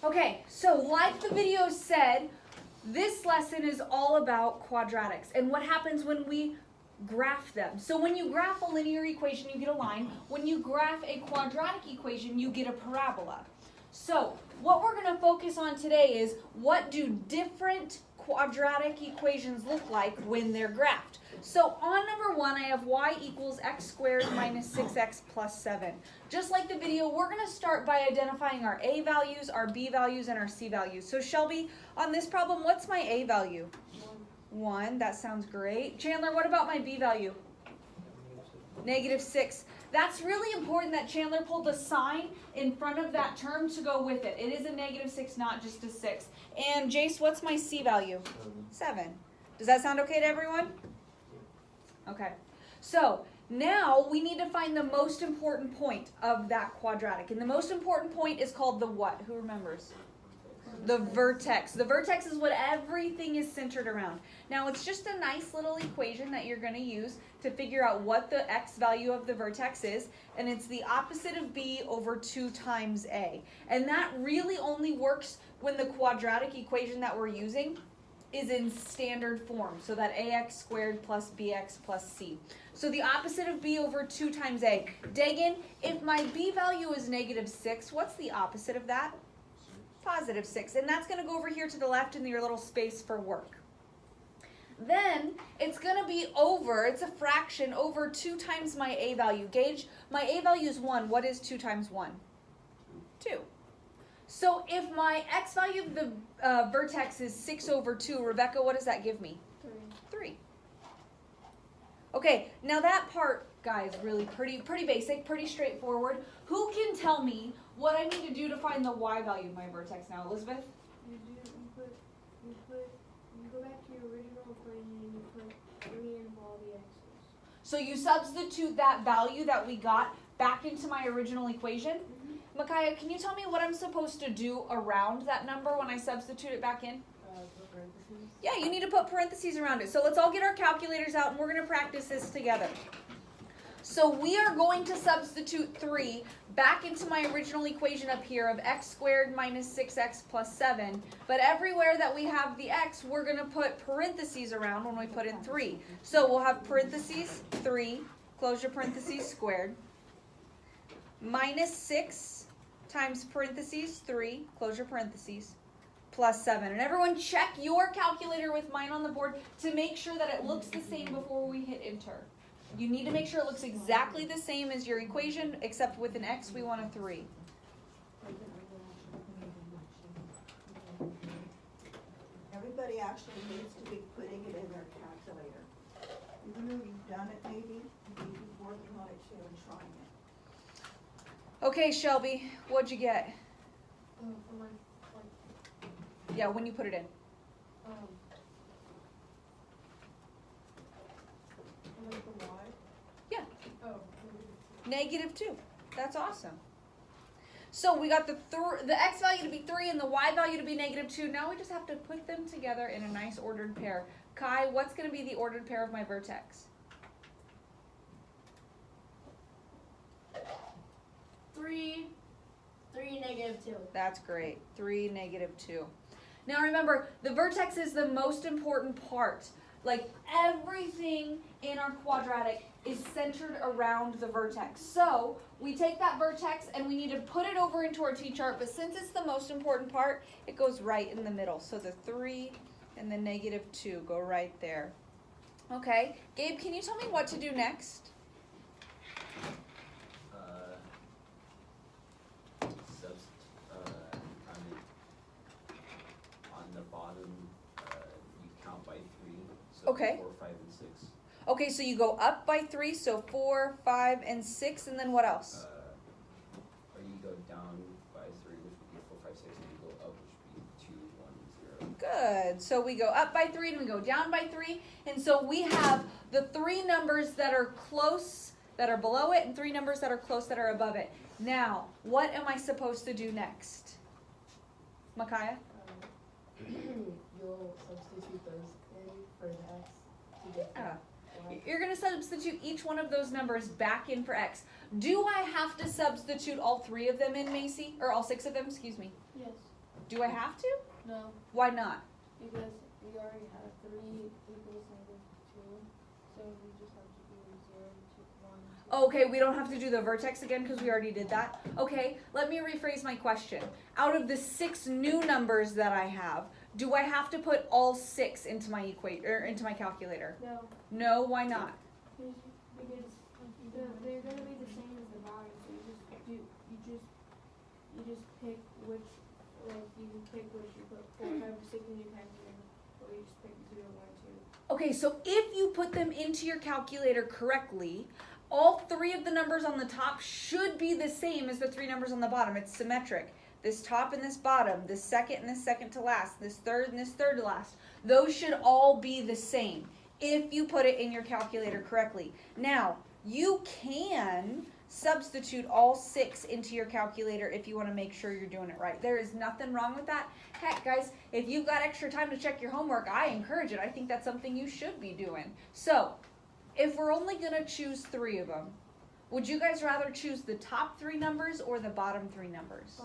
Okay, so like the video said, this lesson is all about quadratics and what happens when we graph them. So when you graph a linear equation, you get a line. When you graph a quadratic equation, you get a parabola. So what we're going to focus on today is what do different quadratic equations look like when they're graphed. So on number 1, I have y equals x squared minus 6x plus 7. Just like the video, we're going to start by identifying our a values, our b values, and our c values. So Shelby, on this problem, what's my a value? 1. That sounds great. Chandler, what about my b value? -6. That's really important that Chandler pulled a sign in front of that term to go with it. It is a -6, not just a 6. And Jace, what's my c value? 7. Does that sound okay to everyone? Okay. So now we need to find the most important point of that quadratic. And the most important point is called the what? Who remembers? The vertex. The vertex is what everything is centered around. Now it's just a nice little equation that you're going to use to figure out what the x value of the vertex is, and it's the opposite of b over 2 times a. And that really only works when the quadratic equation that we're using is in standard form, so that ax squared plus bx plus c. So the opposite of b over 2 times a. Dagan, if my b value is -6, what's the opposite of that? +6, and that's going to go over here to the left in your little space for work. Then it's going to be over, it's a fraction, over 2 times my a value. Gage, my a value is 1. What is 2 times 1? 2. So if my x value of the vertex is 6 over 2, Rebecca, what does that give me? 3. Okay, now that part, guys, really pretty basic, pretty straightforward. Who can tell me what I need to do to find the y value of my vertex now, Elizabeth? You go back to your original equation and you put 3 in all the x's. So you substitute that value that we got back into my original equation? Mm-hmm. Micaiah, can you tell me what I'm supposed to do around that number when I substitute it back in? Put parentheses. Yeah, you need to put parentheses around it. So let's all get our calculators out and we're going to practice this together. So we are going to substitute 3 back into my original equation up here of x squared minus 6x plus 7. But everywhere that we have the x, we're going to put parentheses around when we put in 3. So we'll have parentheses 3, close your parentheses, squared, minus 6 times parentheses 3, close your parentheses, plus 7. And everyone check your calculator with mine on the board to make sure that it looks the same before we hit enter. You need to make sure it looks exactly the same as your equation, except with an x, we want a 3. Everybody actually needs to be putting it in their calculator. Even though you've done it maybe, be working on it too and trying it. Okay, Shelby, what'd you get? For my, Yeah, when you put it in. like the y? Yeah. Oh. -2. That's awesome. So we got the x value to be 3 and the y value to be -2. Now we just have to put them together in a nice ordered pair. Kai, what's going to be the ordered pair of my vertex? 3, -2. That's great. 3, -2. Now remember, the vertex is the most important part. Like everything in our quadratic is centered around the vertex. So we take that vertex and we need to put it over into our t-chart, but since it's the most important part, it goes right in the middle. So the 3 and the -2 go right there. Okay, Gabe, can you tell me what to do next? On the bottom, you count by 3. So Okay. 4, 5, and 6. Okay, so you go up by 3, so 4, 5, and 6, and then what else? Or you go down by 3, which would be 4, 5, 6, and you go up, which would be 2, 1, 0. Good. So we go up by 3 and we go down by 3. And so we have the 3 numbers that are close, that are below it, and 3 numbers that are close, that are above it. Now, what am I supposed to do next? Micaiah? You'll substitute those in for the x to get Yeah. the y. You're going to substitute each one of those numbers back in for x. Do I have to substitute all 3 of them in, Macy? Or all 6 of them, excuse me? Yes. Do I have to? No, Why not? because we already have 3 equals -2, so we just have to do 0 to 1. Okay, we don't have to do the vertex again because we already did that. Okay, let me rephrase my question. Out of the 6 new numbers that I have, do I have to put all 6 into my into my calculator? No, No, why not? because they're gonna be the same as the bottom, so you just pick which, like you pick which you put 4, 5, or 6 in your calculator, or you just pick 0, 1, 2. Okay, so if you put them into your calculator correctly, all 3 of the numbers on the top should be the same as the 3 numbers on the bottom. It's symmetric. This top and this bottom, this second and this second to last, this third and this third to last. Those should all be the same if you put it in your calculator correctly. Now, you can substitute all 6 into your calculator if you want to make sure you're doing it right. There is nothing wrong with that. Heck, guys, if you've got extra time to check your homework, I encourage it. I think that's something you should be doing. So, if we're only going to choose 3 of them, would you guys rather choose the top 3 numbers or the bottom 3 numbers?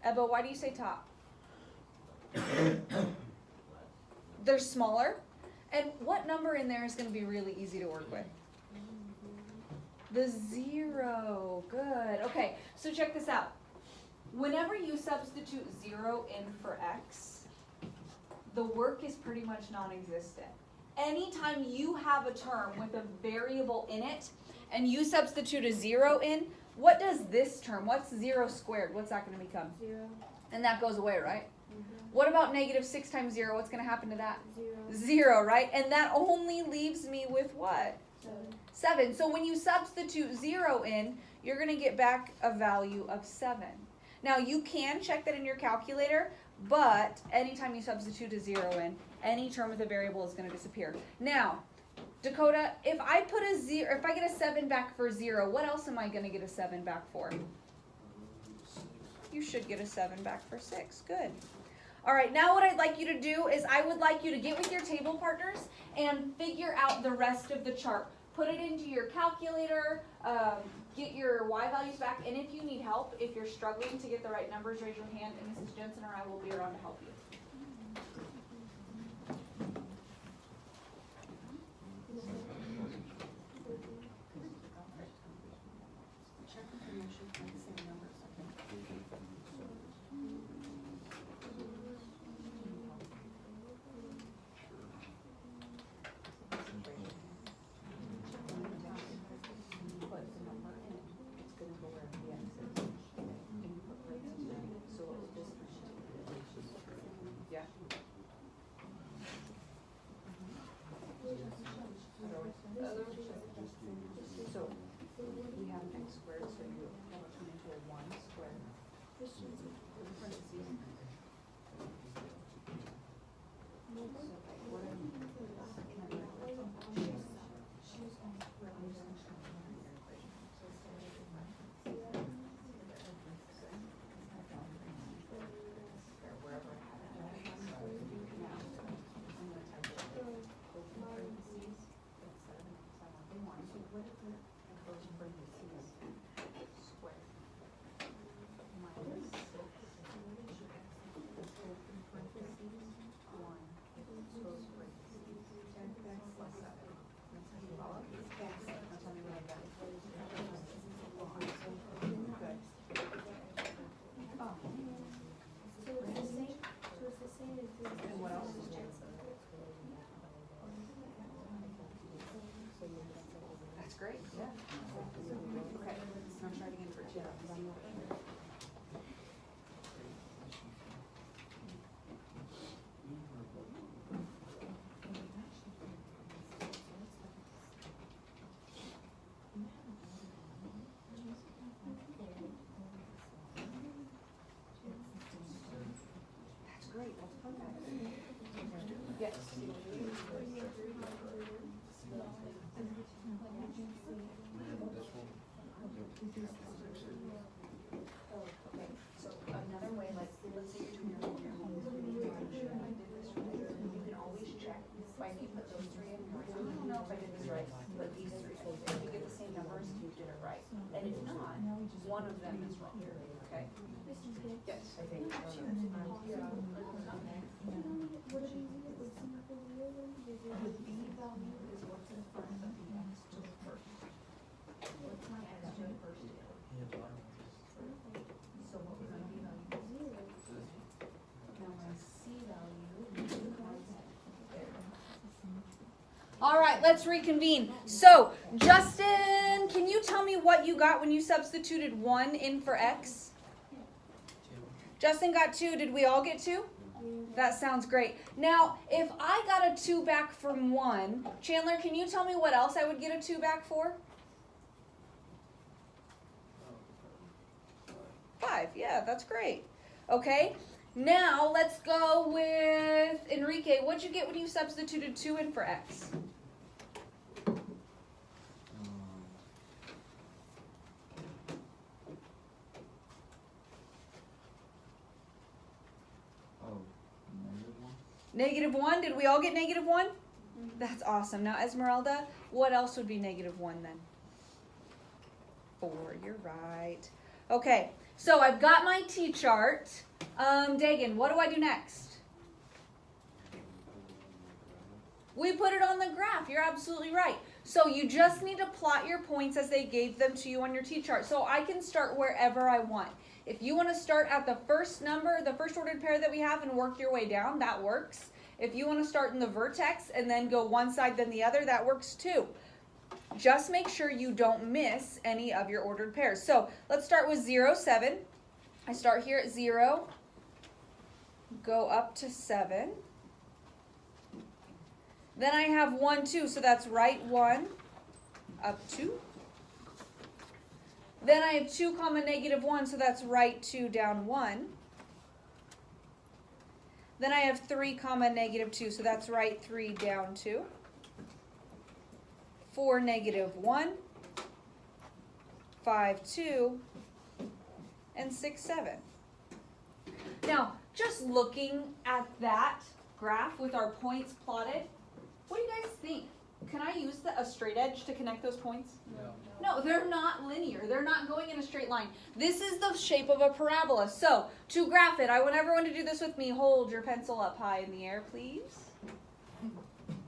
Ebba, why do you say top? They're smaller. And what number in there is going to be really easy to work with? The 0. Good. Okay, so check this out. Whenever you substitute 0 in for x, the work is pretty much non-existent. Anytime you have a term with a variable in it and you substitute a 0 in, what does this term, what's 0 squared? What's that going to become? 0. And that goes away, right? Mm-hmm. What about -6 times 0? What's going to happen to that? 0. 0, right? And that only leaves me with what? 7. 7. So when you substitute 0 in, you're going to get back a value of 7. Now you can check that in your calculator, but anytime you substitute a 0 in, any term with a variable is going to disappear. Now, Dakota, if I put a 0, if I get a 7 back for 0, what else am I going to get a 7 back for? You should get a 7 back for 6. Good. All right, now what I'd like you to do is I would like you to get with your table partners and figure out the rest of the chart. Put it into your calculator, get your y values back, and if you need help, if you're struggling to get the right numbers, raise your hand, and Mrs. Jensen or I will be around to help you. So we have an x squared, so you will turn into a 1 squared. That's great. Yeah. Okay. Now try it again for 2. That's great. That's perfect. Yes. Okay, so another way, like, let's say you're doing your homework, you did this right, you can always check by me put those 3 in, you're like, I don't know if I did this right, but these 3, if you get the same numbers, you did it right. And if not, one of them is wrong. Okay. This is good. Yes. Would it be easier with C equals 0 The B value is what's in front of the x to the first. What's my x to the first? So what would my b value? 0. Now my c value. All right, let's reconvene. So, Justin, can you tell me what you got when you substituted 1 in for x? Justin got 2. Did we all get 2? That sounds great. Now, if I got a 2 back from 1, Chandler, can you tell me what else I would get a 2 back for? 5. Yeah, that's great. Okay. Now, let's go with Enrique. What'd you get when you substituted 2 in for x? -1. Did we all get -1? That's awesome. Now, Esmeralda, what else would be -1 then? 4. You're right. Okay. So I've got my T-chart. Dagan, what do I do next? We put it on the graph. You're absolutely right. So you just need to plot your points as they gave them to you on your T-chart. So I can start wherever I want. If you want to start at the first number, the first ordered pair that we have, and work your way down, that works. If you want to start in the vertex and then go one side then the other, that works too. Just make sure you don't miss any of your ordered pairs. So let's start with 0, 7. I start here at 0, go up to 7. Then I have 1, 2, so that's right 1, up 2. Then I have 2, -1, so that's right 2, down 1. Then I have 3, -2, so that's right 3, down 2. 4, -1. 5, 2. And 6, 7. Now, just looking at that graph with our points plotted, what do you guys think? Can I use a straight edge to connect those points? No, they're not linear. They're not going in a straight line. This is the shape of a parabola. So, to graph it, I want everyone to do this with me. Hold your pencil up high in the air, please.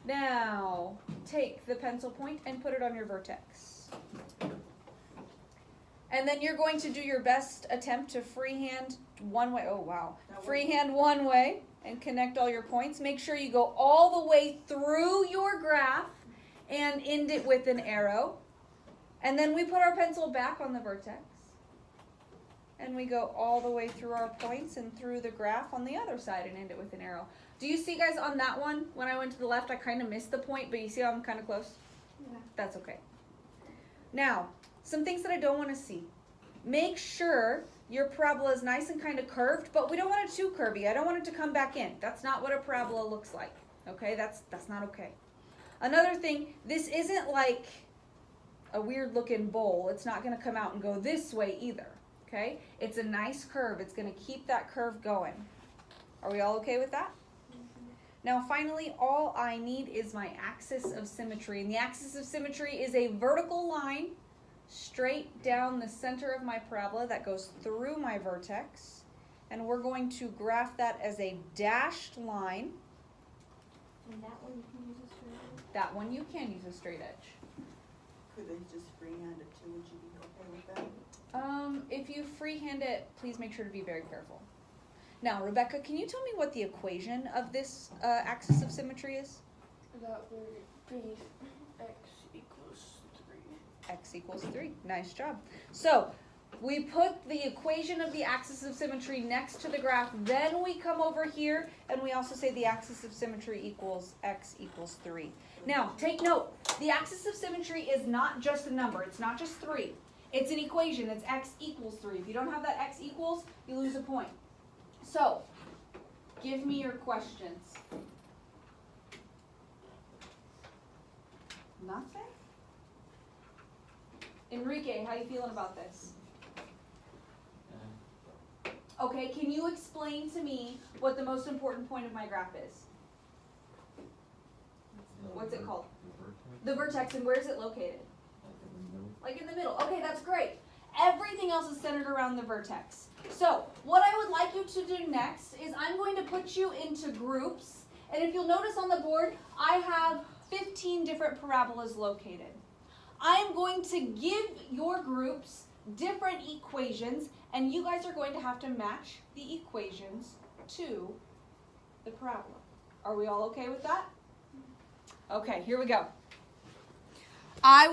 Now, take the pencil point and put it on your vertex. And then you're going to do your best attempt to freehand one way. Oh, wow. Freehand one way and connect all your points. Make sure you go all the way through your graph and end it with an arrow. And then we put our pencil back on the vertex. And we go all the way through our points and through the graph on the other side and end it with an arrow. Do you see, guys, on that one, when I went to the left, I kind of missed the point, but you see how I'm kind of close? Yeah. That's okay. Now, some things that I don't want to see. Make sure your parabola is nice and kind of curved, but we don't want it too curvy. I don't want it to come back in. That's not what a parabola looks like. Okay, that's not okay. Another thing, this isn't like a weird looking bowl. It's not going to come out and go this way either. Okay, it's a nice curve. It's going to keep that curve going. Are we all okay with that? Now finally, all I need is my axis of symmetry. And the axis of symmetry is a vertical line straight down the center of my parabola that goes through my vertex. And we're going to graph that as a dashed line. And that one you can use a straight edge. That one you can use a straight edge. Could they just freehand it too? Would you be okay with that? If you freehand it, please make sure to be very careful. Now, Rebecca, can you tell me what the equation of this axis of symmetry is? That would be x equals 3. X equals 3. Nice job. So, we put the equation of the axis of symmetry next to the graph. Then we come over here, and we also say the axis of symmetry equals x equals 3. Now, take note. The axis of symmetry is not just a number. It's not just 3. It's an equation. It's x equals 3. If you don't have that x equals, you lose a point. So, give me your questions. Nothing? Enrique, how you feeling about this? Okay, can you explain to me what the most important point of my graph is? What's it called? The vertex, and where is it located? Like in the middle. Okay, that's great. Everything else is centered around the vertex. So what I would like you to do next is I'm going to put you into groups. And if you'll notice on the board, I have 15 different parabolas located. I am going to give your groups different equations, and you guys are going to have to match the equations to the parabola. Are we all okay with that? Okay, here we go. I will